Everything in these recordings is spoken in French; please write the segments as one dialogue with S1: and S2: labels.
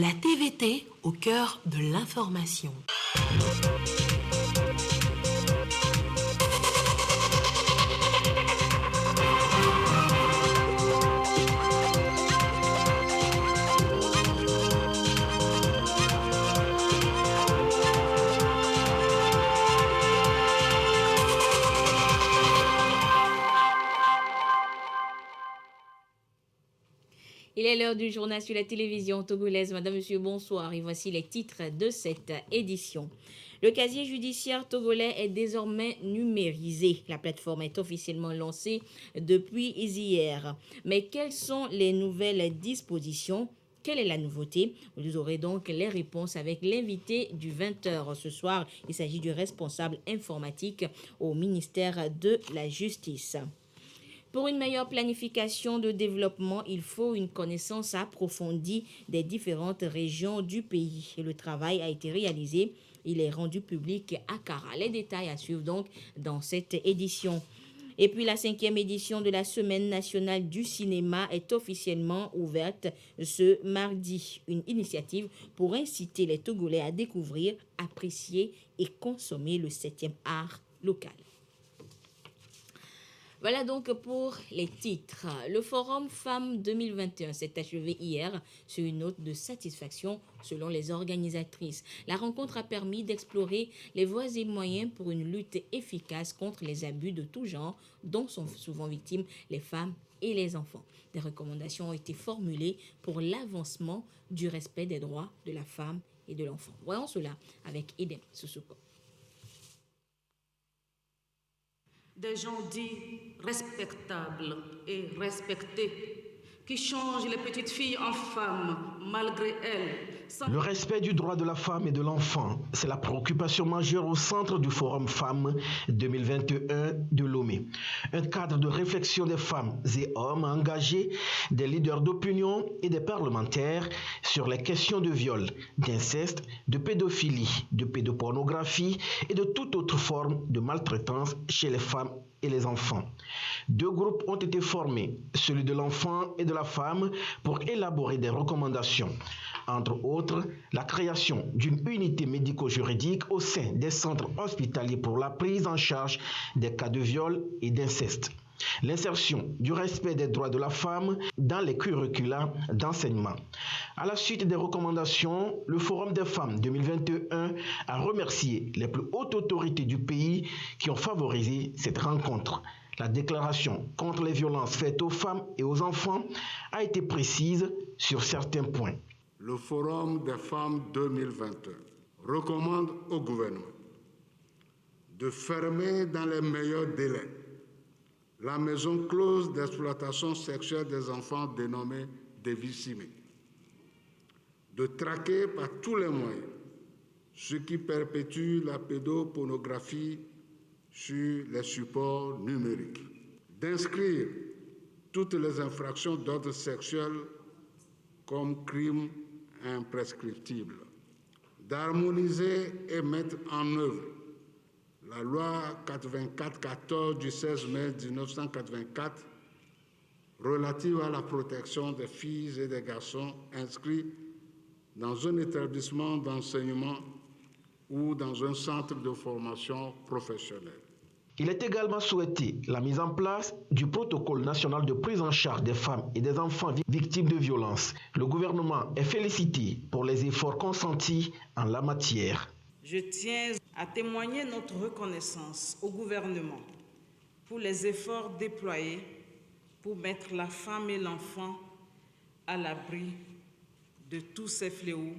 S1: La TVT au cœur de l'information.
S2: Il est l'heure du journal sur la télévision togolaise. Madame, Monsieur, bonsoir. Et voici les titres de cette édition. Le casier judiciaire togolais est désormais numérisé. La plateforme est officiellement lancée depuis hier. Mais quelles sont les nouvelles dispositions ? Quelle est la nouveauté? Vous aurez donc les réponses avec l'invité du 20h ce soir. Il s'agit du responsable informatique au ministère de la Justice. Pour une meilleure planification de développement, il faut une connaissance approfondie des différentes régions du pays. Et le travail a été réalisé. Il est rendu public à Kara. Les détails à suivre donc dans cette édition. Et puis la 5e édition de la Semaine nationale du cinéma est officiellement ouverte ce mardi. Une initiative pour inciter les Togolais à découvrir, apprécier et consommer le 7e art local. Voilà donc pour les titres. Le Forum Femmes 2021 s'est achevé hier sur une note de satisfaction selon les organisatrices. La rencontre a permis d'explorer les voies et moyens pour une lutte efficace contre les abus de tout genre dont sont souvent victimes les femmes et les enfants. Des recommandations ont été formulées pour l'avancement du respect des droits de la femme et de l'enfant. Voyons cela avec Edem Sousouko.
S3: Des gens dits respectables et respectés qui changent les petites filles en femmes malgré elles.
S4: Le respect du droit de la femme et de l'enfant, c'est la préoccupation majeure au centre du Forum Femmes 2021 de Lomé. Un cadre de réflexion des femmes et hommes engagés, des leaders d'opinion et des parlementaires sur les questions de viol, d'inceste, de pédophilie, de pédopornographie et de toute autre forme de maltraitance chez les femmes et les enfants. 2 groupes ont été formés, celui de l'enfant et de la femme, pour élaborer des recommandations. Entre autres, la création d'une unité médico-juridique au sein des centres hospitaliers pour la prise en charge des cas de viol et d'inceste. L'insertion du respect des droits de la femme dans les curricula d'enseignement. À la suite des recommandations, le Forum des femmes 2021 a remercié les plus hautes autorités du pays qui ont favorisé cette rencontre. La déclaration contre les violences faites aux femmes et aux enfants a été précise sur certains points.
S5: Le Forum des femmes 2021 recommande au gouvernement de fermer dans les meilleurs délais la maison close d'exploitation sexuelle des enfants dénommée Dévissimé, de traquer par tous les moyens ceux qui perpétuent la pédopornographie sur les supports numériques, d'inscrire toutes les infractions d'ordre sexuel comme crimes imprescriptibles, d'harmoniser et mettre en œuvre la loi 84-14 du 16 mai 1984 relative à la protection des filles et des garçons inscrits dans un établissement d'enseignement ou dans un centre de formation professionnelle.
S4: Il est également souhaité la mise en place du protocole national de prise en charge des femmes et des enfants victimes de violences. Le gouvernement est félicité pour les efforts consentis en la matière.
S3: Je tiens à témoigner notre reconnaissance au gouvernement pour les efforts déployés pour mettre la femme et l'enfant à l'abri de tous ces fléaux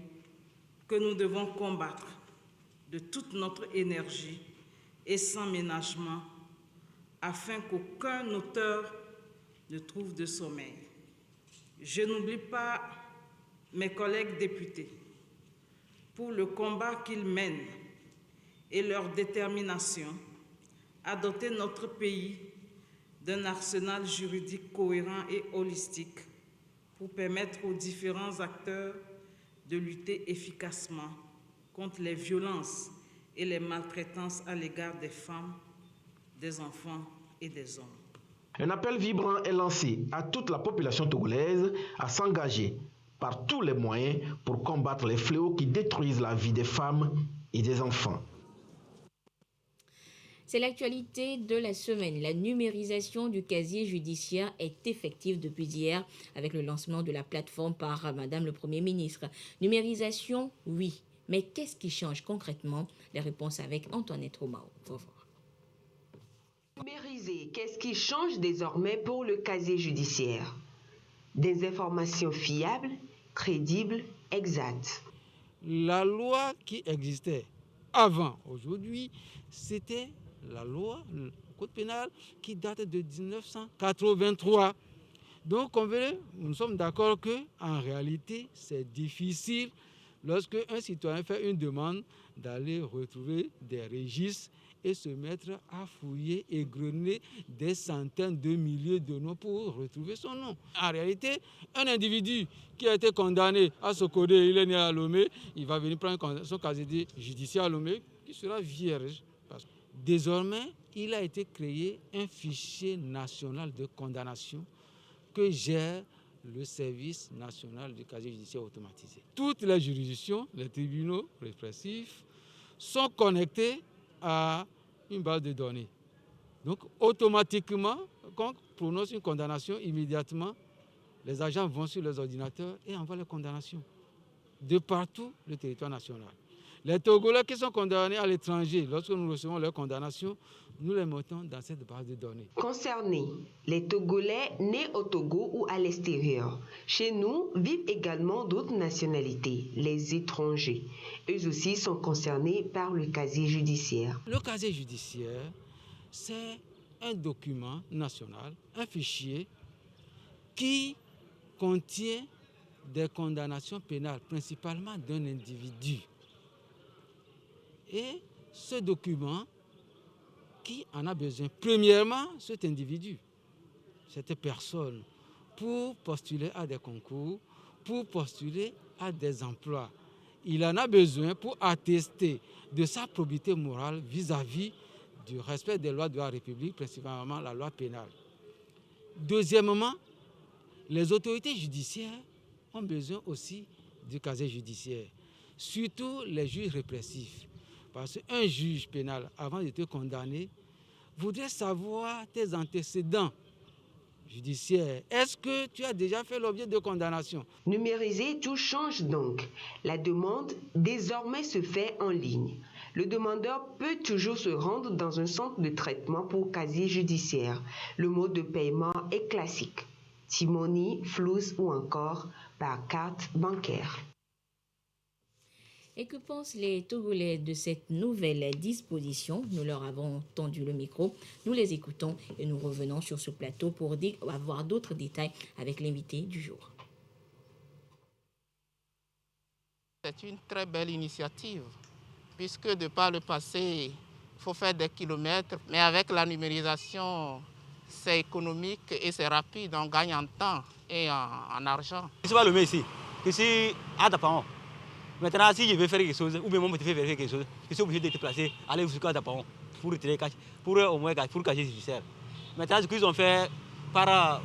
S3: que nous devons combattre de toute notre énergie et sans ménagement afin qu'aucun auteur ne trouve de sommeil. Je n'oublie pas mes collègues députés pour le combat qu'ils mènent et leur détermination à doter notre pays d'un arsenal juridique cohérent et holistique pour permettre aux différents acteurs de lutter efficacement contre les violences et les maltraitances à l'égard des femmes, des enfants et des hommes.
S4: Un appel vibrant est lancé à toute la population togolaise à s'engager par tous les moyens pour combattre les fléaux qui détruisent la vie des femmes et des enfants.
S2: C'est l'actualité de la semaine. La numérisation du casier judiciaire est effective depuis hier avec le lancement de la plateforme par Madame le Premier ministre. Numérisation, oui. Mais qu'est-ce qui change concrètement? Les réponses avec Antoinette Romao. Au revoir.
S6: Numériser, qu'est-ce qui change désormais pour le casier judiciaire? Des informations fiables, crédibles, exactes.
S7: La loi qui existait avant aujourd'hui, c'était la loi, le code pénal, qui date de 1983. Donc, nous sommes d'accord qu'en réalité, c'est difficile lorsque un citoyen fait une demande d'aller retrouver des registres et se mettre à fouiller et égrener des centaines de milliers de noms pour retrouver son nom. En réalité, un individu qui a été condamné à Sokodé, il est né à Lomé, il va venir prendre son casier judiciaire à Lomé qui sera vierge. Désormais, il a été créé un fichier national de condamnation que gère le service national du casier judiciaire automatisé. Toutes les juridictions, les tribunaux répressifs sont connectés à une base de données. Donc, automatiquement, quand on prononce une condamnation, immédiatement, les agents vont sur les ordinateurs et envoient les condamnations de partout le territoire national. Les Togolais qui sont condamnés à l'étranger, lorsque nous recevons leurs condamnations, nous les mettons dans cette base de données.
S6: Concernés, les Togolais nés au Togo ou à l'extérieur. Chez nous vivent également d'autres nationalités, les étrangers. Eux aussi sont concernés par le casier judiciaire.
S7: Le casier judiciaire, c'est un document national, un fichier qui contient des condamnations pénales, principalement d'un individu. Et ce document, qui en a besoin? Premièrement, cet individu, cette personne, pour postuler à des concours, pour postuler à des emplois. Il en a besoin pour attester de sa probité morale vis-à-vis du respect des lois de la République, principalement la loi pénale. Deuxièmement, les autorités judiciaires ont besoin aussi du casier judiciaire, surtout les juges répressifs. Parce qu'un juge pénal, avant de te condamner, voudrait savoir tes antécédents judiciaires. Est-ce que tu as déjà fait l'objet de condamnation?
S6: Numériser, tout change donc. La demande désormais se fait en ligne. Le demandeur peut toujours se rendre dans un centre de traitement pour casier judiciaire. Le mode de paiement est classique. T-Money, Flous ou encore par carte bancaire.
S2: Et que pensent les Togolais de cette nouvelle disposition? Nous leur avons tendu le micro, nous les écoutons et nous revenons sur ce plateau pour avoir d'autres détails avec l'invité du jour.
S8: C'est une très belle initiative, puisque de par le passé, il faut faire des kilomètres, mais avec la numérisation, c'est économique et c'est rapide, on gagne en temps et en argent.
S9: Je ne sais pas le mettre ici, ici à Dapaon. Maintenant, si je veux faire quelque chose, ou bien moi je veux faire quelque chose, je suis obligé de te placer, aller jusqu'à Dapaon pour retirer cash, pour au moins pour cacher judiciaire. Maintenant, ce qu'ils ont fait par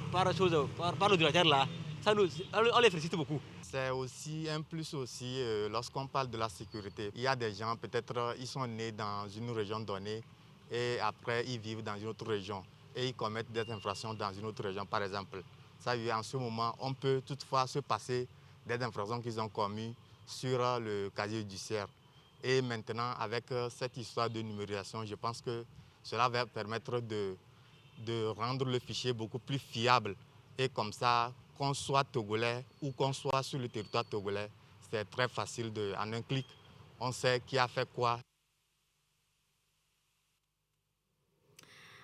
S9: l'ordinateur là, ça on les félicite beaucoup.
S10: C'est aussi un plus aussi lorsqu'on parle de la sécurité. Il y a des gens, peut-être, ils sont nés dans une région donnée et après ils vivent dans une autre région et ils commettent des infractions dans une autre région, par exemple. Ça, en ce moment, on peut toutefois se passer des infractions qu'ils ont commises sur le casier judiciaire. Et maintenant, avec cette histoire de numérisation, je pense que cela va permettre de rendre le fichier beaucoup plus fiable. Et comme ça, qu'on soit togolais ou qu'on soit sur le territoire togolais, c'est très facile, en un clic, on sait qui a fait quoi.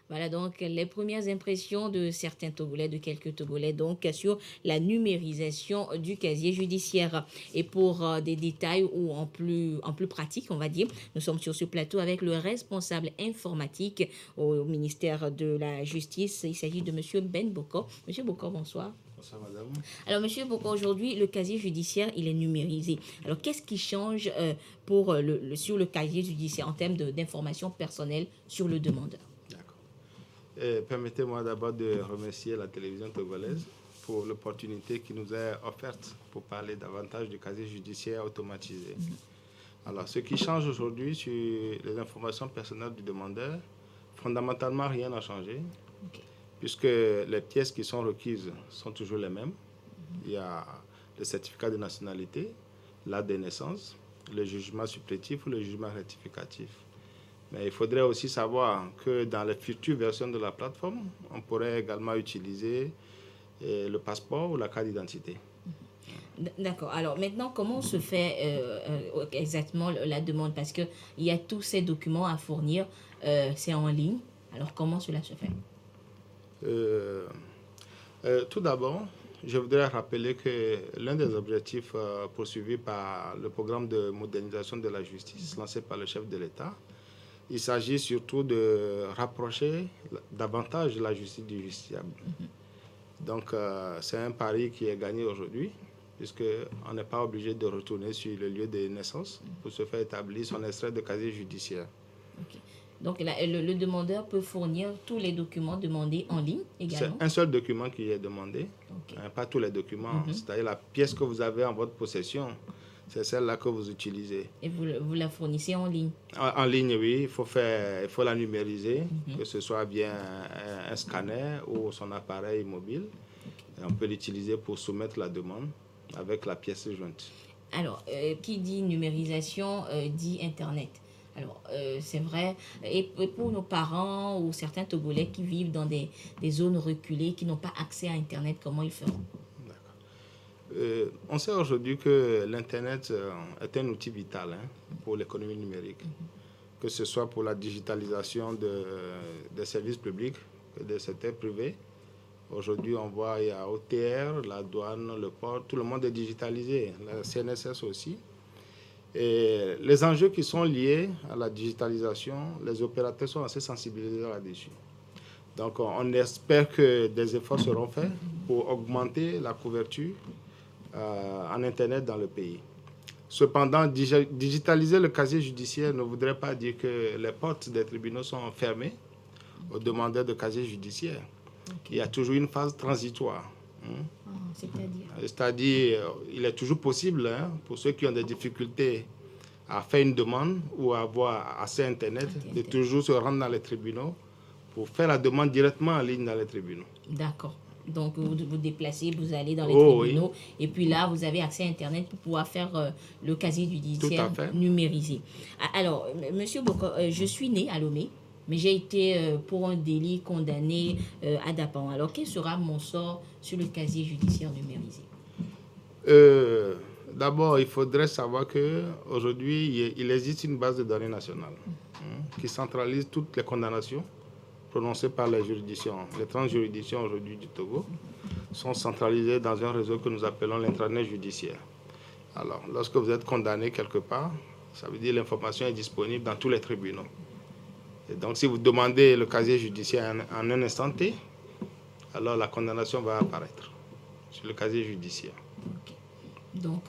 S2: Voilà donc les premières impressions de certains Togolais, de quelques Togolais, donc sur la numérisation du casier judiciaire. Et pour des détails ou en plus pratique, on va dire, nous sommes sur ce plateau avec le responsable informatique au ministère de la Justice. Il s'agit de M. Ben Bokor. M. Bokor, bonsoir.
S5: Bonsoir, madame.
S2: Alors, M. Bokor, aujourd'hui, le casier judiciaire, il est numérisé. Alors, qu'est-ce qui change sur le casier judiciaire en termes d'informations personnelles sur le demandeur?
S11: Permettez-moi d'abord de remercier la télévision togolaise pour l'opportunité qui nous est offerte pour parler davantage du casier judiciaire automatisé. Alors, ce qui change aujourd'hui sur les informations personnelles du demandeur, fondamentalement, rien n'a changé, puisque les pièces qui sont requises sont toujours les mêmes. Il y a le certificat de nationalité, l'acte de naissance, le jugement supplétif ou le jugement rectificatif. Mais il faudrait aussi savoir que dans les futures versions de la plateforme, on pourrait également utiliser le passeport ou la carte d'identité.
S2: D'accord. Alors maintenant, comment se fait exactement la demande? Parce qu'il y a tous ces documents à fournir, c'est en ligne. Alors comment cela se fait?
S11: Tout d'abord, je voudrais rappeler que l'un des objectifs poursuivis par le programme de modernisation de la justice lancé par le chef de l'État, il s'agit surtout de rapprocher davantage la justice du justiciable. Donc, c'est un pari qui est gagné aujourd'hui, puisqu'on n'est pas obligé de retourner sur le lieu de naissance pour se faire établir son extrait de casier judiciaire.
S2: Okay. Donc, le demandeur peut fournir tous les documents demandés en ligne également?
S11: C'est un seul document qui est demandé, pas tous les documents. C'est-à-dire la pièce que vous avez en votre possession, c'est celle-là que vous utilisez.
S2: Et vous la fournissez en ligne?
S11: En ligne, oui. Il faut la numériser, que ce soit via un scanner ou son appareil mobile. Et on peut l'utiliser pour soumettre la demande avec la pièce jointe.
S2: Alors, qui dit numérisation dit Internet. Alors, c'est vrai, et pour nos parents ou certains Togolais qui vivent dans des zones reculées, qui n'ont pas accès à Internet, comment ils feront?
S11: On sait aujourd'hui que l'Internet est un outil vital pour l'économie numérique, que ce soit pour la digitalisation des services publics que des secteurs privés. Aujourd'hui, on voit il y a OTR, la douane, le port, tout le monde est digitalisé, la CNSS aussi. Et les enjeux qui sont liés à la digitalisation, les opérateurs sont assez sensibilisés là-dessus. Donc, on espère que des efforts seront faits pour augmenter la couverture en Internet dans le pays. Cependant, digitaliser le casier judiciaire ne voudrait pas dire que les portes des tribunaux sont fermées aux demandeurs de casier judiciaire. Il y a toujours une phase transitoire. C'est-à-dire, il est toujours possible pour ceux qui ont des difficultés à faire une demande ou à avoir accès à Internet, de toujours se rendre dans les tribunaux pour faire la demande directement en ligne dans les tribunaux.
S2: D'accord. Donc, vous vous déplacez, vous allez dans les tribunaux, et puis là, vous avez accès à Internet pour pouvoir faire le casier judiciaire numérisé. Alors, Monsieur Boko, je suis né à Lomé, mais j'ai été pour un délit condamné à Dapan. Alors, quel sera mon sort sur le casier judiciaire numérisé?
S11: D'abord, il faudrait savoir qu'aujourd'hui, il existe une base de données nationale qui centralise toutes les condamnations prononcées par les juridictions. Les 30 juridictions aujourd'hui du Togo sont centralisées dans un réseau que nous appelons l'intranet judiciaire. Alors, lorsque vous êtes condamné quelque part, ça veut dire que l'information est disponible dans tous les tribunaux. Et donc, si vous demandez le casier judiciaire en un instant T, alors la condamnation va apparaître sur le casier judiciaire.
S2: Donc,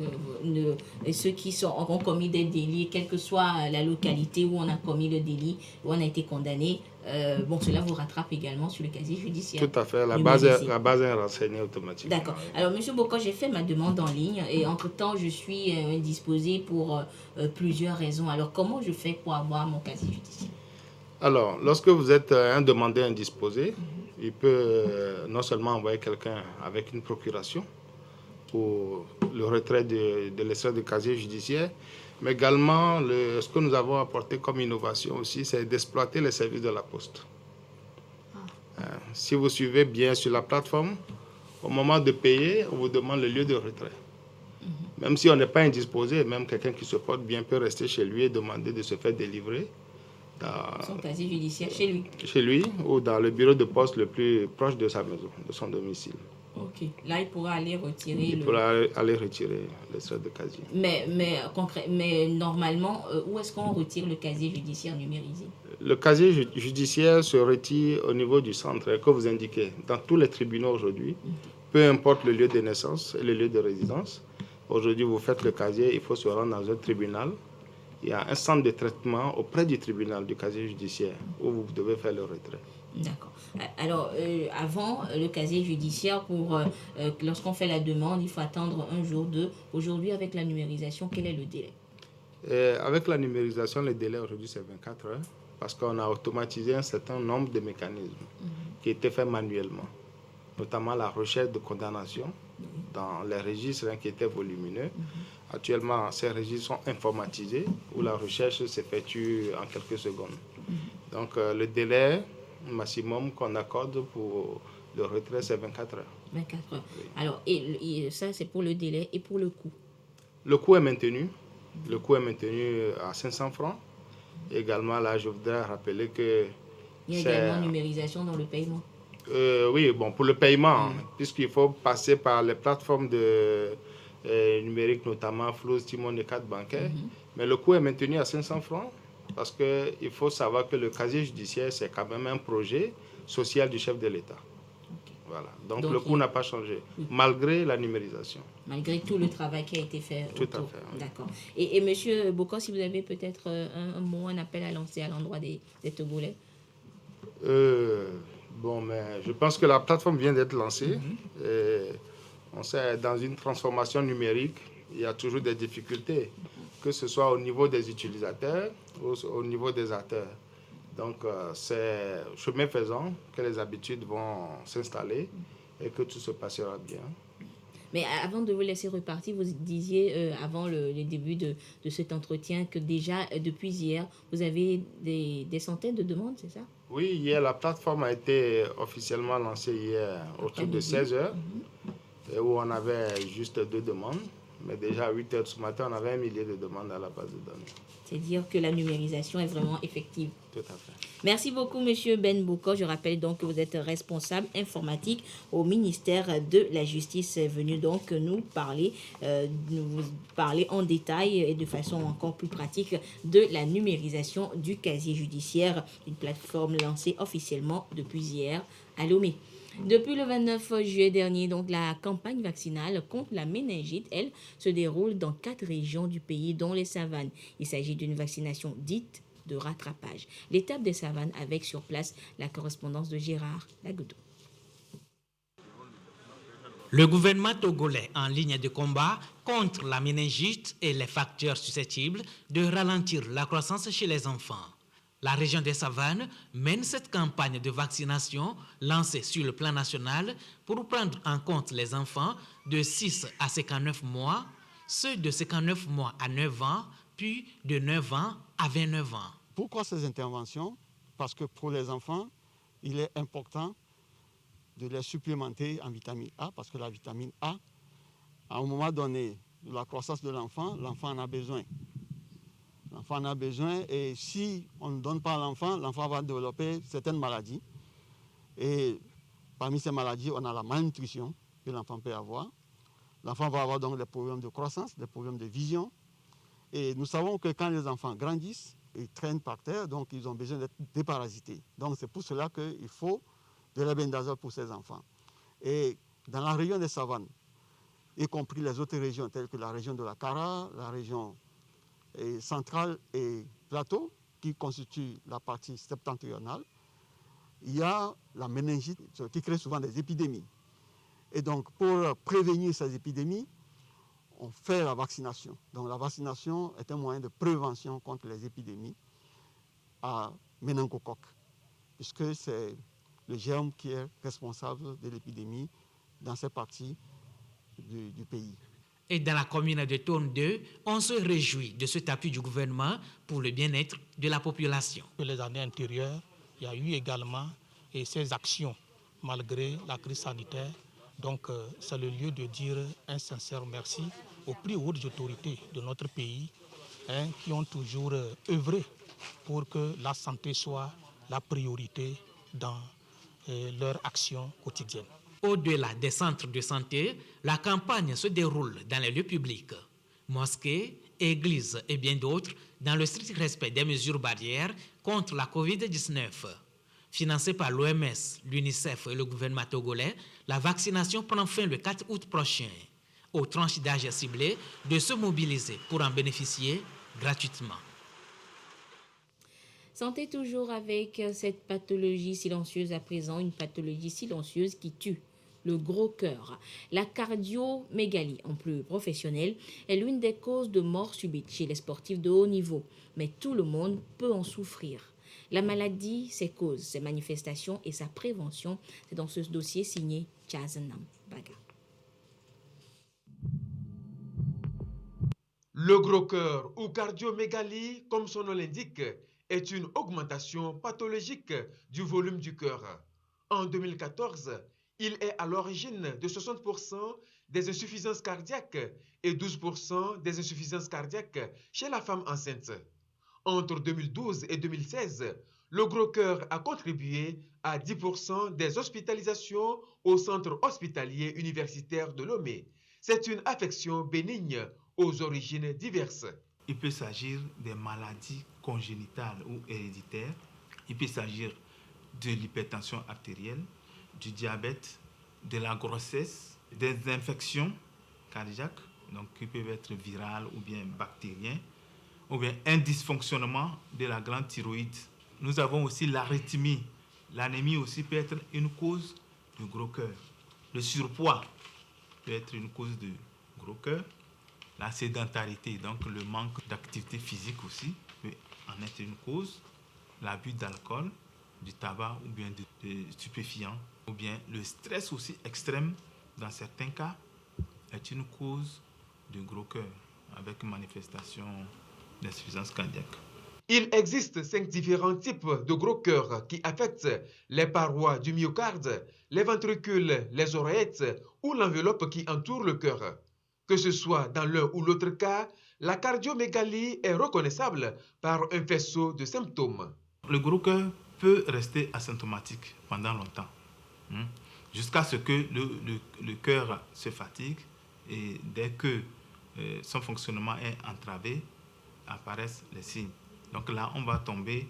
S2: ceux qui ont commis des délits, quelle que soit la localité où on a commis le délit, où on a été condamné, cela vous rattrape également sur le casier judiciaire.
S11: Tout à fait, la base est renseignée automatiquement.
S2: D'accord. Alors, M. Boko, j'ai fait ma demande en ligne et entre-temps, je suis indisposée pour plusieurs raisons. Alors, comment je fais pour avoir mon casier judiciaire?
S11: Alors, lorsque vous êtes un demandeur indisposé, il peut non seulement envoyer quelqu'un avec une procuration pour le retrait de l'extrait de casier judiciaire, mais également ce que nous avons apporté comme innovation aussi, c'est d'exploiter les services de la Poste. Si vous suivez bien sur la plateforme, au moment de payer, on vous demande le lieu de retrait. Même si on n'est pas indisposé, même quelqu'un qui se porte bien peut rester chez lui et demander de se faire délivrer
S2: son casier judiciaire chez lui.
S11: Chez lui ou dans le bureau de poste le plus proche de sa maison, de son domicile.
S2: Ok. Là, il pourra aller retirer.
S11: Il pourra aller retirer l'extrait de casier.
S2: Mais normalement, où est-ce qu'on retire le casier judiciaire numérisé?
S11: Le casier judiciaire se retire au niveau du centre que vous indiquez. Dans tous les tribunaux aujourd'hui, peu importe le lieu de naissance et le lieu de résidence, aujourd'hui vous faites le casier, il faut se rendre dans un tribunal. Il y a un centre de traitement auprès du tribunal du casier judiciaire où vous devez faire le retrait.
S2: D'accord. Alors, avant, le casier judiciaire, lorsqu'on fait la demande, il faut attendre un jour, deux. Aujourd'hui, avec la numérisation, quel est le délai?
S11: Avec la numérisation, le délai aujourd'hui, c'est 24 heures, parce qu'on a automatisé un certain nombre de mécanismes qui étaient faits manuellement, notamment la recherche de condamnation dans les registres qui étaient volumineux. Actuellement, ces registres sont informatisés, où la recherche s'effectue en quelques secondes. Donc, le délai maximum qu'on accorde pour le retrait, c'est 24 heures.
S2: 24 heures.
S11: Oui.
S2: Alors, et ça, c'est pour le délai et pour le coût?
S11: Le coût est maintenu. Le coût est maintenu à 500 francs. Également, là, je voudrais rappeler que...
S2: Il y a également numérisation dans le paiement?
S11: Oui, bon, pour le paiement, puisqu'il faut passer par les plateformes numériques, notamment Flow, Timon et carte bancaire. Mais le coût est maintenu à 500 francs parce qu'il faut savoir que le casier judiciaire, c'est quand même un projet social du chef de l'État. Voilà. Donc le coût n'a pas changé, malgré la numérisation.
S2: Malgré tout le travail qui a été fait
S11: Tout
S2: autour.
S11: à fait. Oui.
S2: D'accord. Et M. Boko, si vous avez peut-être un mot, un appel à lancer à l'endroit des Togolais?
S11: Bon, mais je pense que la plateforme vient d'être lancée. On sait, dans une transformation numérique, il y a toujours des difficultés, que ce soit au niveau des utilisateurs ou au niveau des acteurs. Donc, c'est chemin faisant que les habitudes vont s'installer et que tout se passera bien.
S2: Mais avant de vous laisser repartir, vous disiez avant le début de cet entretien que déjà, depuis hier, vous avez des centaines de demandes, c'est ça?
S11: Oui, hier, la plateforme a été officiellement lancée hier autour de 16 heures, où on avait juste 2 demandes. Mais déjà à 8 heures ce matin, on avait 1 millier de demandes à la base de données.
S2: C'est dire que la numérisation est vraiment effective.
S11: Tout à fait.
S2: Merci beaucoup, Monsieur Ben Boko. Je rappelle donc que vous êtes responsable informatique au ministère de la Justice, venu donc nous parler en détail et de façon encore plus pratique de la numérisation du casier judiciaire, une plateforme lancée officiellement depuis hier à Lomé. Depuis le 29 juillet dernier, donc, la campagne vaccinale contre la méningite, elle, se déroule dans 4 régions du pays, dont les savanes. Il s'agit d'une vaccination dite de rattrapage. L'étape des savanes avec sur place la correspondance de Gérard Lagoudou.
S12: Le gouvernement togolais en ligne de combat contre la méningite et les facteurs susceptibles de ralentir la croissance chez les enfants. La région des Savanes mène cette campagne de vaccination lancée sur le plan national pour prendre en compte les enfants de 6 à 59 mois, ceux de 59 mois à 9 ans, puis de 9 ans à 29 ans.
S13: Pourquoi ces interventions? Parce que pour les enfants, il est important de les supplémenter en vitamine A, parce que la vitamine A, à un moment donné de la croissance de l'enfant en a besoin. L'enfant en a besoin et si on ne donne pas à l'enfant va développer certaines maladies. Et parmi ces maladies, on a la malnutrition que l'enfant peut avoir. L'enfant va avoir donc des problèmes de croissance, des problèmes de vision. Et nous savons que quand les enfants grandissent, ils traînent par terre, donc ils ont besoin d'être déparasités. Donc c'est pour cela qu'il faut de l'albendazole pour ces enfants. Et dans la région des savanes, y compris les autres régions, telles que la région de la Kara, la région centrale et plateau, qui constituent la partie septentrionale, il y a la méningite qui crée souvent des épidémies. Et donc, pour prévenir ces épidémies, on fait la vaccination. Donc, la vaccination est un moyen de prévention contre les épidémies à méningocoque, puisque c'est le germe qui est responsable de l'épidémie dans ces parties du pays.
S12: Et dans la commune de Tourne 2, on se réjouit de cet appui du gouvernement pour le bien-être de la population.
S14: Les années antérieures, il y a eu également ces actions malgré la crise sanitaire. Donc c'est le lieu de dire un sincère merci aux plus hautes autorités de notre pays qui ont toujours œuvré pour que la santé soit la priorité dans leur action quotidienne.
S12: Au-delà des centres de santé, la campagne se déroule dans les lieux publics, mosquées, églises et bien d'autres, dans le strict respect des mesures barrières contre la COVID-19. Financée par l'OMS, l'UNICEF et le gouvernement togolais, la vaccination prend fin le 4 août prochain. Aux tranches d'âge ciblées de se mobiliser pour en bénéficier gratuitement.
S2: Santé toujours avec cette pathologie silencieuse à présent, une pathologie silencieuse qui tue. Le gros cœur. La cardiomégalie, en plus professionnelle, est l'une des causes de mort subite chez les sportifs de haut niveau. Mais tout le monde peut en souffrir. La maladie, ses causes, ses manifestations et sa prévention, c'est dans ce dossier signé Chazanam Baga.
S15: Le gros cœur ou cardiomégalie, comme son nom l'indique, est une augmentation pathologique du volume du cœur. En 2014, il est à l'origine de 60% des insuffisances cardiaques et 12% des insuffisances cardiaques chez la femme enceinte. Entre 2012 et 2016, le gros cœur a contribué à 10% des hospitalisations au centre hospitalier universitaire de Lomé. C'est une affection bénigne aux origines diverses.
S16: Il peut s'agir des maladies congénitales ou héréditaires. Il peut s'agir de l'hypertension artérielle, du diabète, de la grossesse, des infections cardiaques, donc qui peuvent être virales ou bien bactériennes, ou bien un dysfonctionnement de la glande thyroïde. Nous avons aussi l'arythmie. L'anémie aussi peut être une cause de gros cœur. Le surpoids peut être une cause de gros cœur. La sédentarité, donc le manque d'activité physique aussi, peut en être une cause. L'abus d'alcool, du tabac ou bien de stupéfiants, ou bien le stress aussi extrême, dans certains cas, est une cause de gros cœur avec manifestation d'insuffisance cardiaque.
S15: Il existe 5 différents types de gros cœur qui affectent les parois du myocarde, les ventricules, les oreillettes ou l'enveloppe qui entoure le cœur. Que ce soit dans l'un ou l'autre cas, la cardiomégalie est reconnaissable par un faisceau de symptômes.
S16: Le gros cœur peut rester asymptomatique pendant longtemps, jusqu'à ce que le cœur se fatigue et dès que son fonctionnement est entravé, apparaissent les signes. Donc là, on va tomber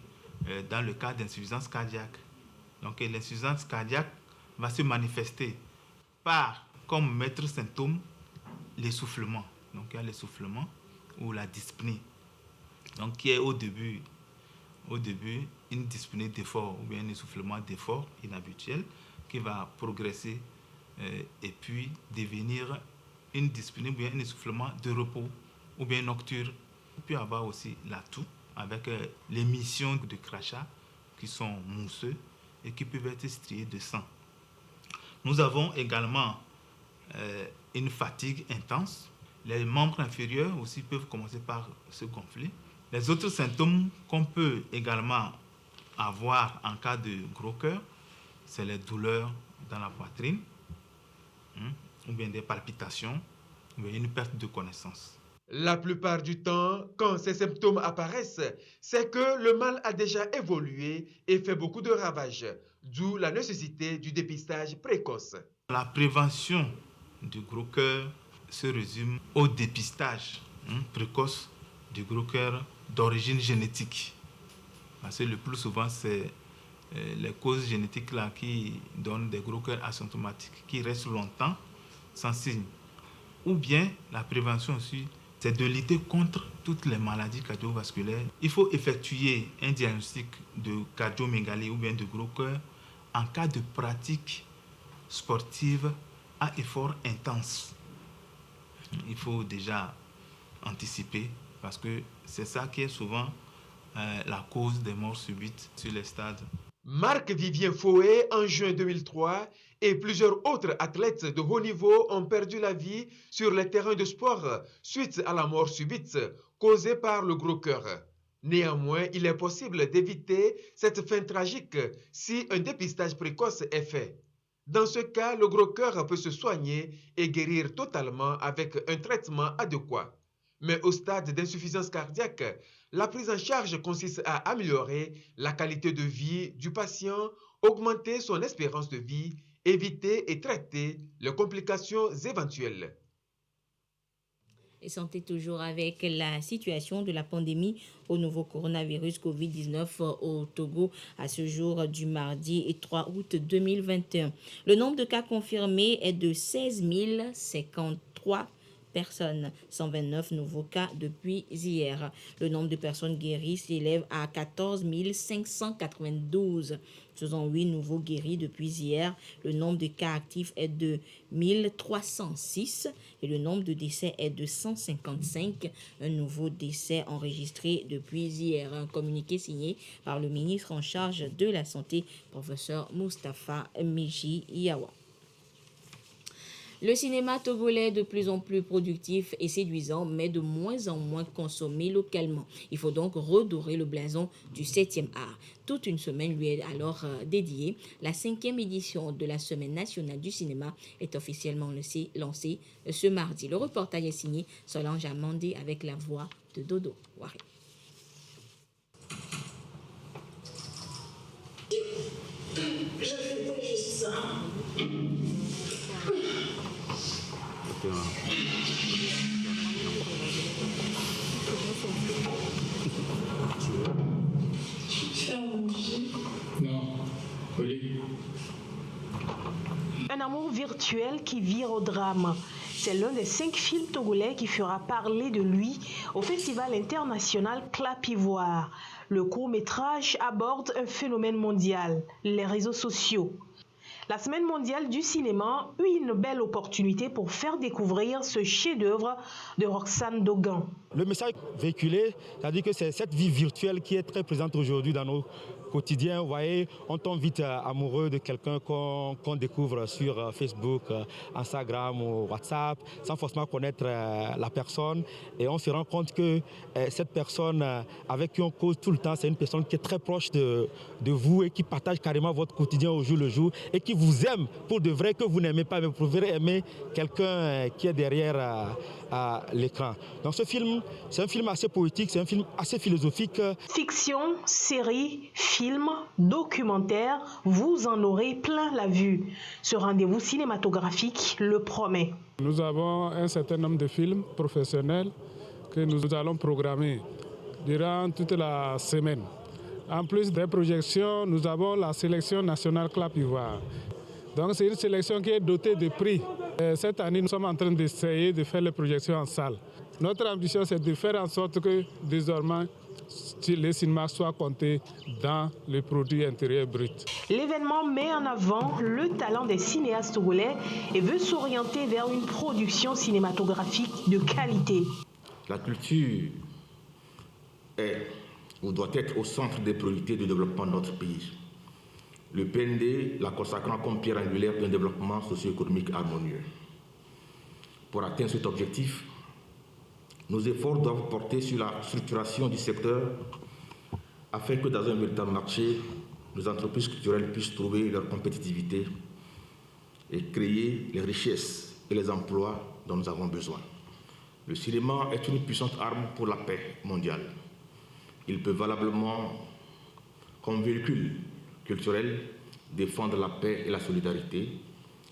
S16: dans le cas d'insuffisance cardiaque. Donc l'insuffisance cardiaque va se manifester par, comme maître symptôme, l'essoufflement. Donc il y a l'essoufflement ou la dyspnée. Donc qui est au début une dyspnée d'effort ou bien un essoufflement d'effort inhabituel qui va progresser et puis devenir une dyspnée ou bien un essoufflement de repos ou bien nocturne. Il peut y avoir aussi la toux avec l'émission de crachats qui sont mousseux et qui peuvent être striés de sang. Nous avons également une fatigue intense. Les membres inférieurs aussi peuvent commencer par se gonfler. Les autres symptômes qu'on peut également avoir en cas de gros cœur, c'est les douleurs dans la poitrine, ou bien des palpitations, ou bien une perte de connaissance.
S15: La plupart du temps, quand ces symptômes apparaissent, c'est que le mal a déjà évolué et fait beaucoup de ravages, d'où la nécessité du dépistage précoce.
S16: La prévention du gros cœur se résume au dépistage précoce du gros cœur d'origine génétique. Parce que le plus souvent, c'est les causes génétiques là qui donnent des gros cœurs asymptomatiques, qui restent longtemps sans signe. Ou bien la prévention aussi, c'est de lutter contre toutes les maladies cardiovasculaires. Il faut effectuer un diagnostic de cardiomégalie ou bien de gros cœur en cas de pratique sportive à effort intense. Il faut déjà anticiper parce que c'est ça qui est souvent la cause des morts subites sur les stades.
S15: Marc-Vivien Fouet, en juin 2003, et plusieurs autres athlètes de haut niveau ont perdu la vie sur les terrains de sport suite à la mort subite causée par le gros cœur. Néanmoins, il est possible d'éviter cette fin tragique si un dépistage précoce est fait. Dans ce cas, le gros cœur peut se soigner et guérir totalement avec un traitement adéquat. Mais au stade d'insuffisance cardiaque, la prise en charge consiste à améliorer la qualité de vie du patient, augmenter son espérance de vie, éviter et traiter les complications éventuelles.
S2: Et santé toujours avec la situation de la pandémie au nouveau coronavirus Covid-19 au Togo à ce jour du mardi 3 août 2021. Le nombre de cas confirmés est de 16 053 personnes, 129 nouveaux cas depuis hier. Le nombre de personnes guéries s'élève à 14 592. Ce sont 8 nouveaux guéris depuis hier. Le nombre de cas actifs est de 1306 et le nombre de décès est de 155. Un nouveau décès enregistré depuis hier. Un communiqué signé par le ministre en charge de la Santé, professeur Moustapha Miji Yawa. Le cinéma togolais est de plus en plus productif et séduisant, mais de moins en moins consommé localement. Il faut donc redorer le blason du 7e art. Toute une semaine lui est alors dédiée. La 5e édition de la Semaine nationale du cinéma est officiellement lancée ce mardi. Le reportage est signé Solange Amandé avec la voix de Dodo Waré.
S17: Je fais juste ça.
S18: Un amour virtuel qui vire au drame. C'est l'un des 5 films togolais qui fera parler de lui au Festival international Clap Ivoire. Le court-métrage aborde un phénomène mondial, les réseaux sociaux. La Semaine mondiale du cinéma eut une belle opportunité pour faire découvrir ce chef-d'œuvre de Roxane Dogan.
S19: Le message véhiculé, c'est-à-dire que c'est cette vie virtuelle qui est très présente aujourd'hui dans nos quotidiens. Vous voyez, on tombe vite amoureux de quelqu'un qu'on découvre sur Facebook, Instagram ou WhatsApp, sans forcément connaître la personne. Et on se rend compte que cette personne avec qui on cause tout le temps, c'est une personne qui est très proche de vous et qui partage carrément votre quotidien au jour le jour et qui vous aime pour de vrai, que vous n'aimez pas, mais vous pouvez aimer quelqu'un qui est derrière l'écran. Donc ce film, c'est un film assez poétique, c'est un film assez philosophique.
S18: Fiction, série, film, documentaire, vous en aurez plein la vue. Ce rendez-vous cinématographique le promet.
S20: Nous avons un certain nombre de films professionnels que nous allons programmer durant toute la semaine. En plus des projections, nous avons la sélection nationale Clap Ivoire. Donc c'est une sélection qui est dotée de prix. Cette année, nous sommes en train d'essayer de faire les projections en salle. Notre ambition, c'est de faire en sorte que désormais, les cinémas soient comptés dans le produit intérieur brut.
S18: L'événement met en avant le talent des cinéastes togolais et veut s'orienter vers une production cinématographique de qualité.
S21: La culture est ou doit être au centre des priorités de développement de notre pays. Le PND la consacrant comme pierre angulaire d'un développement socio-économique harmonieux. Pour atteindre cet objectif, nos efforts doivent porter sur la structuration du secteur afin que dans un véritable marché, nos entreprises culturelles puissent trouver leur compétitivité et créer les richesses et les emplois dont nous avons besoin. Le cinéma est une puissante arme pour la paix mondiale. Il peut valablement, comme véhicule culturel, défendre la paix et la solidarité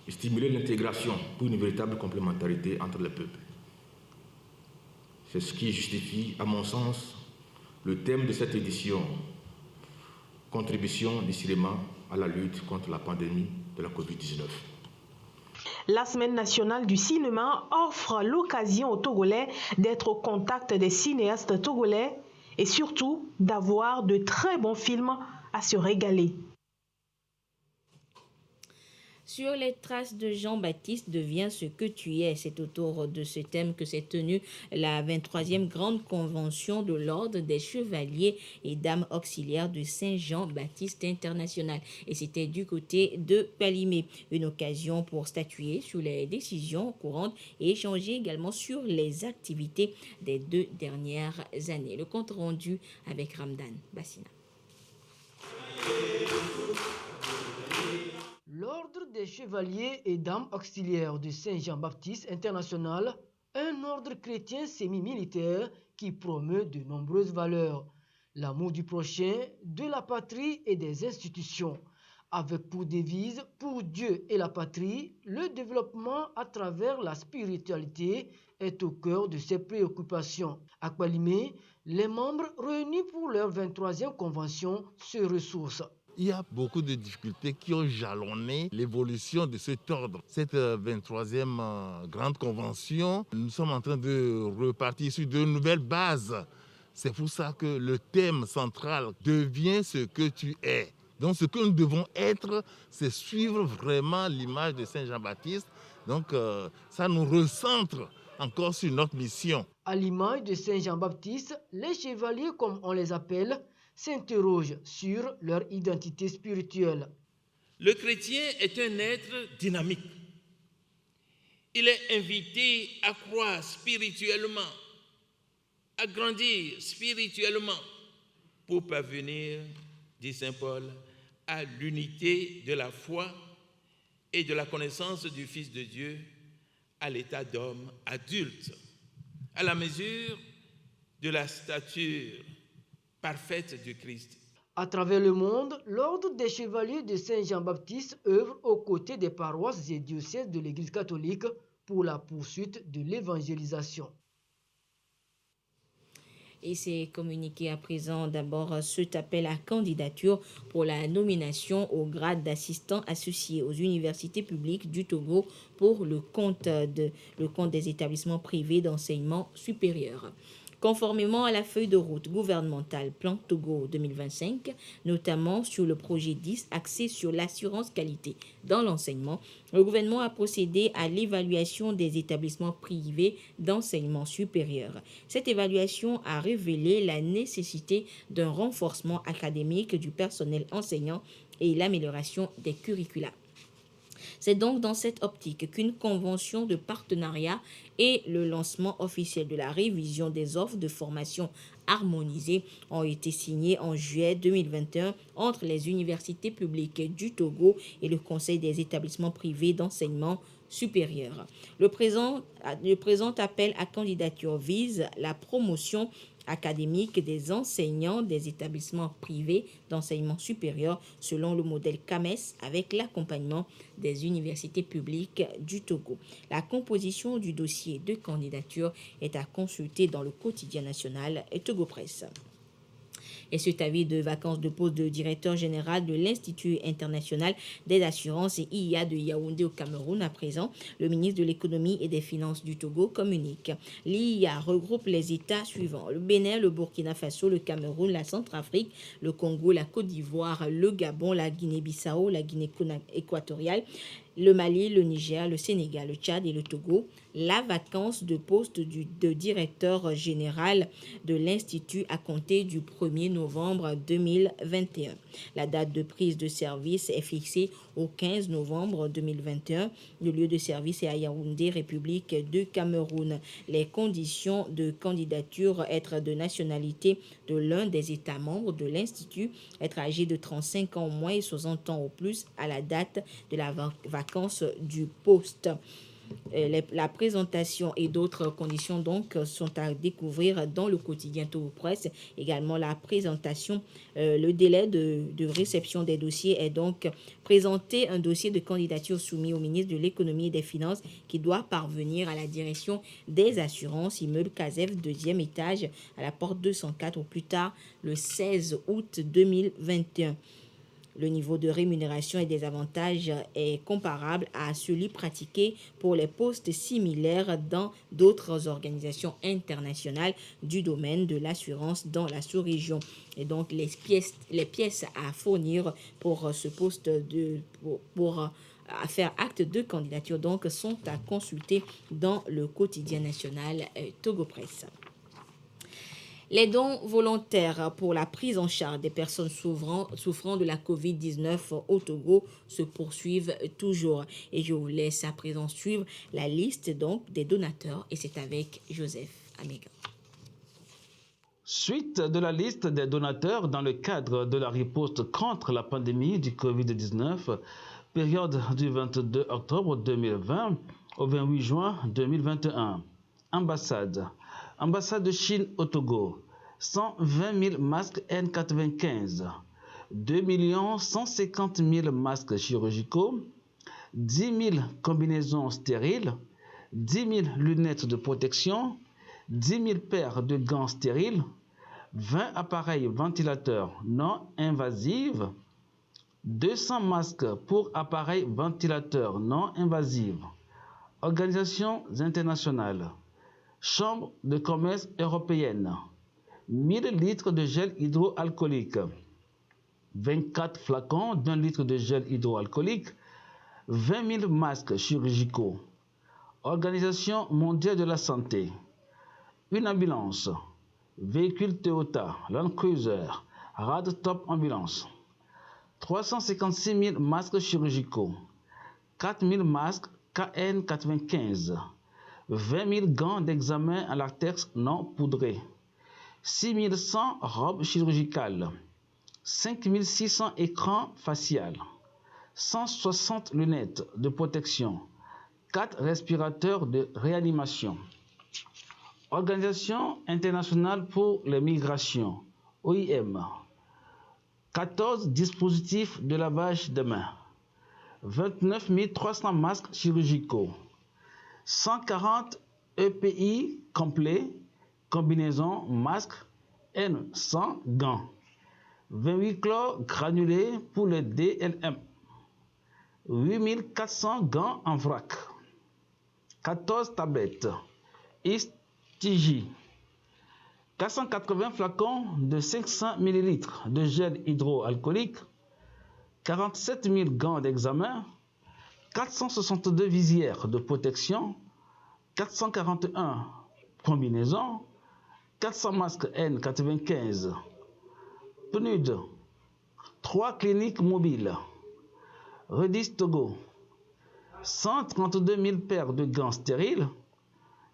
S21: et stimuler l'intégration pour une véritable complémentarité entre les peuples. C'est ce qui justifie, à mon sens, le thème de cette édition, contribution du cinéma à la lutte contre la pandémie de la Covid-19.
S18: La Semaine nationale du cinéma offre l'occasion aux Togolais d'être au contact des cinéastes togolais et surtout d'avoir de très bons films à se régaler.
S2: Sur les traces de Jean-Baptiste, deviens ce que tu es. C'est autour de ce thème que s'est tenue la 23e grande convention de l'Ordre des chevaliers et dames auxiliaires de Saint-Jean-Baptiste international. Et c'était du côté de Palimé. Une occasion pour statuer sur les décisions courantes et échanger également sur les activités des 2 dernières années. Le compte rendu avec Ramdan Bassina.
S22: L'Ordre des chevaliers et dames auxiliaires de Saint-Jean-Baptiste international, un ordre chrétien semi-militaire qui promeut de nombreuses valeurs, l'amour du prochain, de la patrie et des institutions, avec pour devise « Pour Dieu et la patrie », le développement à travers la spiritualité est au cœur de ses préoccupations. À Palimé, les membres réunis pour leur 23e convention se ressourcent.
S1: Il y a beaucoup de difficultés qui ont jalonné l'évolution de cet ordre. Cette 23e grande convention, nous sommes en train de repartir sur de nouvelles bases. C'est pour ça que le thème central devient ce que tu es. Donc ce que nous devons être, c'est suivre vraiment l'image de Saint Jean-Baptiste. Donc ça nous recentre encore sur notre mission.
S22: À l'image de Saint Jean-Baptiste, les chevaliers, comme on les appelle, s'interrogent sur leur identité spirituelle.
S3: Le chrétien est un être dynamique. Il est invité à croître spirituellement, à grandir spirituellement pour parvenir, dit Saint Paul, à l'unité de la foi et de la connaissance du Fils de Dieu, à l'état d'homme adulte, à la mesure de la stature parfaite du Christ.
S22: À travers le monde, l'ordre des chevaliers de Saint Jean-Baptiste œuvre aux côtés des paroisses et diocèses de l'Église catholique pour la poursuite de l'évangélisation.
S2: Et c'est communiqué à présent d'abord cet appel à candidature pour la nomination au grade d'assistant associé aux universités publiques du Togo pour le compte des établissements privés d'enseignement supérieur. Conformément à la feuille de route gouvernementale Plan Togo 2025, notamment sur le projet 10 axé sur l'assurance qualité dans l'enseignement, le gouvernement a procédé à l'évaluation des établissements privés d'enseignement supérieur. Cette évaluation a révélé la nécessité d'un renforcement académique du personnel enseignant et l'amélioration des curricula. C'est donc dans cette optique qu'une convention de partenariat et le lancement officiel de la révision des offres de formation harmonisées ont été signés en juillet 2021 entre les universités publiques du Togo et le Conseil des établissements privés d'enseignement supérieur. Le présent appel à candidature vise la promotion académique des enseignants des établissements privés d'enseignement supérieur selon le modèle CAMES avec l'accompagnement des universités publiques du Togo. La composition du dossier de candidature est à consulter dans le quotidien national Togo Presse. Et cet avis de vacances de poste de directeur général de l'Institut international des assurances et IA de Yaoundé au Cameroun à présent, le ministre de l'économie et des finances du Togo communique. L'IA regroupe les États suivants: le Bénin, le Burkina Faso, le Cameroun, la Centrafrique, le Congo, la Côte d'Ivoire, le Gabon, la Guinée-Bissau, la Guinée équatoriale, le Mali, le Niger, le Sénégal, le Tchad et le Togo. La vacance de poste de directeur général de l'Institut à compter du 1er novembre 2021. La date de prise de service est fixée au 15 novembre 2021. Le lieu de service est à Yaoundé, République de Cameroun. Les conditions de candidature: être de nationalité de l'un des États membres de l'Institut, être âgé de 35 ans au moins et 60 ans au plus à la date de la vacance du poste. La présentation et d'autres conditions donc sont à découvrir dans le quotidien Togo Presse. Également la présentation, le délai de réception des dossiers est donc présenter un dossier de candidature soumis au ministre de l'économie et des finances qui doit parvenir à la direction des assurances, immeuble Casef, 2e étage, à la porte 204 au plus tard le 16 août 2021. Le niveau de rémunération et des avantages est comparable à celui pratiqué pour les postes similaires dans d'autres organisations internationales du domaine de l'assurance dans la sous-région. Et donc, les pièces à fournir pour ce poste à faire acte de candidature donc sont à consulter dans le quotidien national Togo Presse. Les dons volontaires pour la prise en charge des personnes souffrant de la COVID-19 au Togo se poursuivent toujours. Et je vous laisse à présent suivre la liste donc des donateurs et c'est avec Joseph Améga.
S23: Suite de la liste des donateurs dans le cadre de la riposte contre la pandémie du COVID-19, période du 22 octobre 2020 au 28 juin 2021. Ambassade de Chine au Togo, 120 000 masques N95, 2 150 000 masques chirurgicaux, 10 000 combinaisons stériles, 10 000 lunettes de protection, 10 000 paires de gants stériles, 20 appareils ventilateurs non invasifs, 200 masques pour appareils ventilateurs non invasifs. Organisations internationales. Chambre de commerce européenne. 1000 litres de gel hydroalcoolique. 24 flacons d'1 litre de gel hydroalcoolique. 20 000 masques chirurgicaux. Organisation mondiale de la santé. Une ambulance. Véhicule Toyota, Land Cruiser, Rad Top Ambulance. 356 000 masques chirurgicaux. 4 000 masques KN95. 20 000 gants d'examen en latex non poudrés. 6 100 robes chirurgicales. 5 600 écrans faciaux. 160 lunettes de protection. 4 respirateurs de réanimation. Organisation internationale pour les migrations, OIM. 14 dispositifs de lavage de mains. 29 300 masques chirurgicaux. 140 EPI complets, combinaisons, masques, N100 gants. 28 chlores granulés pour le DLM. 8400 gants en vrac. 14 tablettes. Istigi. 480 flacons de 500 ml de gel hydroalcoolique. 47 000 gants d'examen. 462 visières de protection. 441 combinaisons. 400 masques N95. PNUD. 3 cliniques mobiles. Redis Togo. 132 000 paires de gants stériles.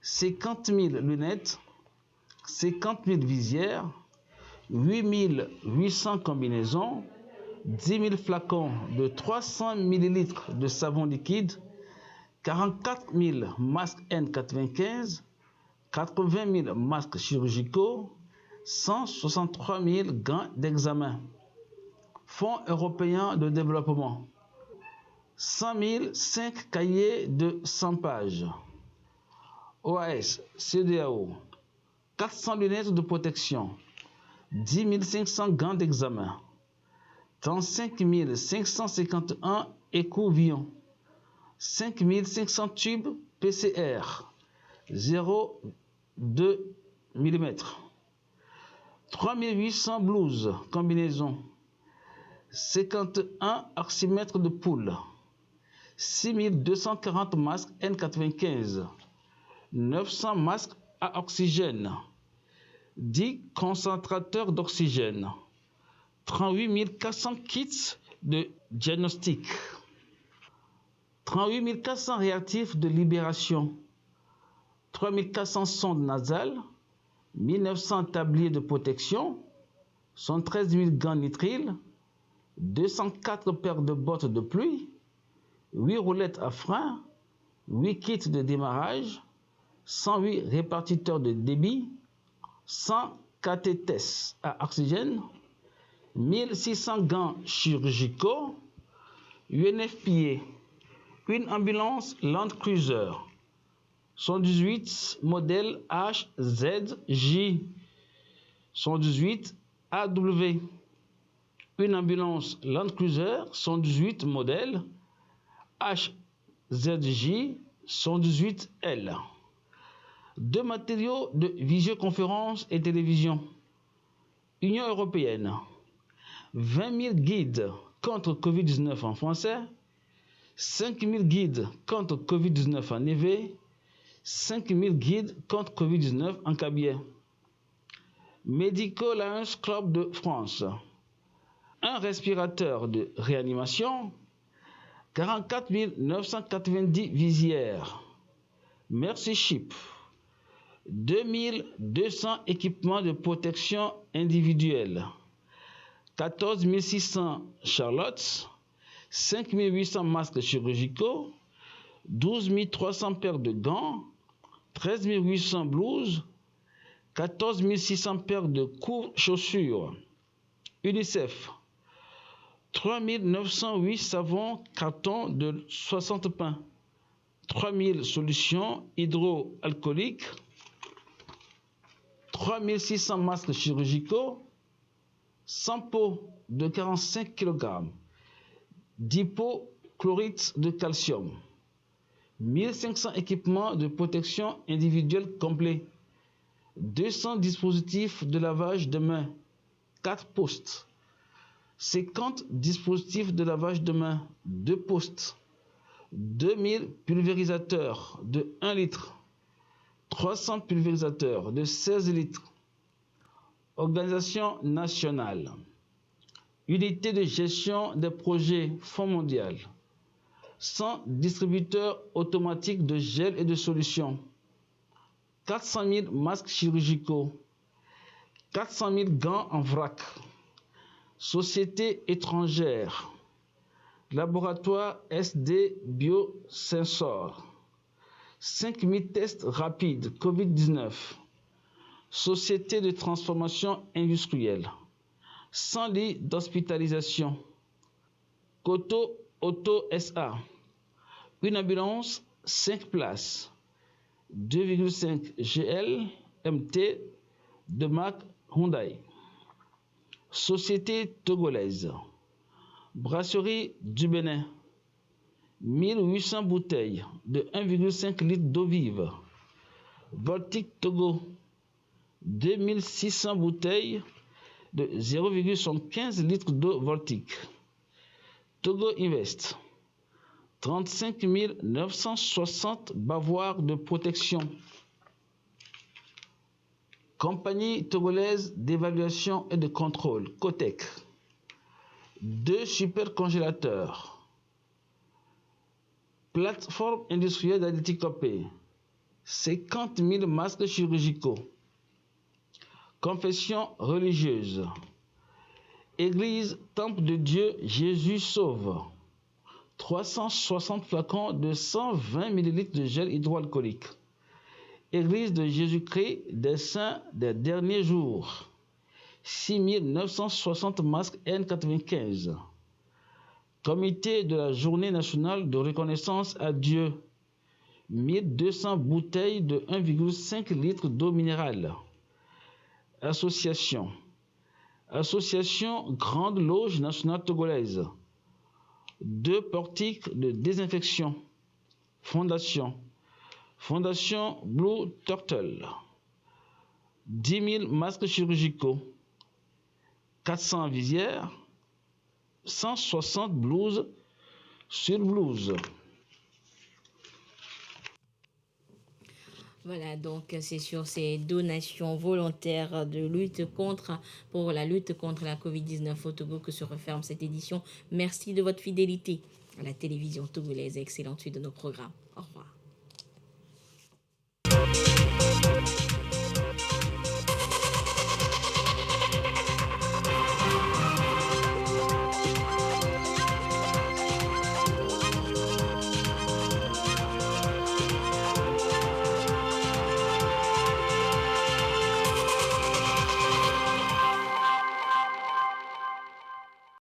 S23: 50 000 lunettes. 50 000 visières. 8 800 combinaisons. 10 000 flacons de 300 ml de savon liquide. 44 000 masques N95. 80 000 masques chirurgicaux. 163 000 gants d'examen. Fonds européen de développement. 100 000 5 cahiers de 100 pages. OAS, CEDEAO. 400 lunettes de protection. 10 500 gants d'examen. 35 551 écouvillons. 5 500 tubes PCR. 0,2 mm. 3 800 blouses combinaisons. 51 oxymètres de poule. 6 240 masques N95. 900 masques à oxygène. 10 concentrateurs d'oxygène. 38 400 kits de diagnostic. 38 400 réactifs de libération. 3 400 sondes nasales. 1900 tabliers de protection. 113 000 gants nitriles. 204 paires de bottes de pluie. 8 roulettes à frein. 8 kits de démarrage. 108 répartiteurs de débit. 100 cathéters à oxygène. 1600 gants chirurgicaux. UNFPA. Une ambulance Land Cruiser. 118 modèle HZJ. 118 AW. Une ambulance Land Cruiser 118 modèle HZJ 118L. 2 matériaux de visioconférence et télévision. Union européenne. 20 000 guides contre Covid-19 en français. 5 000 guides contre Covid-19 en EV. 5 000 guides contre Covid-19 en cabier. Medical Lions Club de France. Un respirateur de réanimation. 44 990 visières. Merci Chip. 2200 équipements de protection individuelle. 14 600 Charlottes. 5 800 masques chirurgicaux. 12 300 paires de gants. 13 800 blouses. 14 600 paires de chaussures. UNICEF. 3 908 savons cartons de 60 pains. 3 000 solutions hydroalcooliques. 3 600 masques chirurgicaux. 100 pots de 45 kg. d'hypochlorite de calcium, 1500 équipements de protection individuelle complets, 200 dispositifs de lavage de mains, 4 postes, 50 dispositifs de lavage de mains, 2 postes, 2000 pulvérisateurs de 1 litre, 300 pulvérisateurs de 16 litres. Organisation nationale. Unité de gestion des projets Fonds mondial. 100 distributeurs automatiques de gel et de solutions. 400 000 masques chirurgicaux. 400 000 gants en vrac. Société étrangère. Laboratoire SD Biosensor. 5000 tests rapides COVID-19. Société de transformation industrielle. 100 lits d'hospitalisation. Koto Auto SA. Une ambulance, 5 places. 2,5 GL MT de marque Hyundai. Société togolaise. Brasserie du Bénin. 1800 bouteilles de 1,5 litre d'eau vive. Voltic Togo. 2600 bouteilles de 0,75 litres d'eau Voltic. Togo Invest. 35 960 bavoirs de protection. Compagnie togolaise d'évaluation et de contrôle, COTEC. 2 supercongélateurs. Plateforme industrielle d'Adéticopé. 50 000 masques chirurgicaux. Confession religieuse. Église Temple de Dieu Jésus Sauve. 360 flacons de 120 ml de gel hydroalcoolique. Église de Jésus-Christ des Saints des Derniers Jours. 6 960 masques N95. Comité de la Journée nationale de reconnaissance à Dieu. 1200 bouteilles de 1,5 litre d'eau minérale. Association. Association Grande Loge nationale togolaise. 2 portiques de désinfection. Fondation. Fondation Blue Turtle. 10 000 masques chirurgicaux. 400 visières. 160 blouses sur blouse.
S2: Voilà, donc c'est sur ces donations volontaires pour la lutte contre la Covid-19 au Togo que se referme cette édition. Merci de votre fidélité à la télévision togolaise. Excellente suite de nos programmes. Au revoir.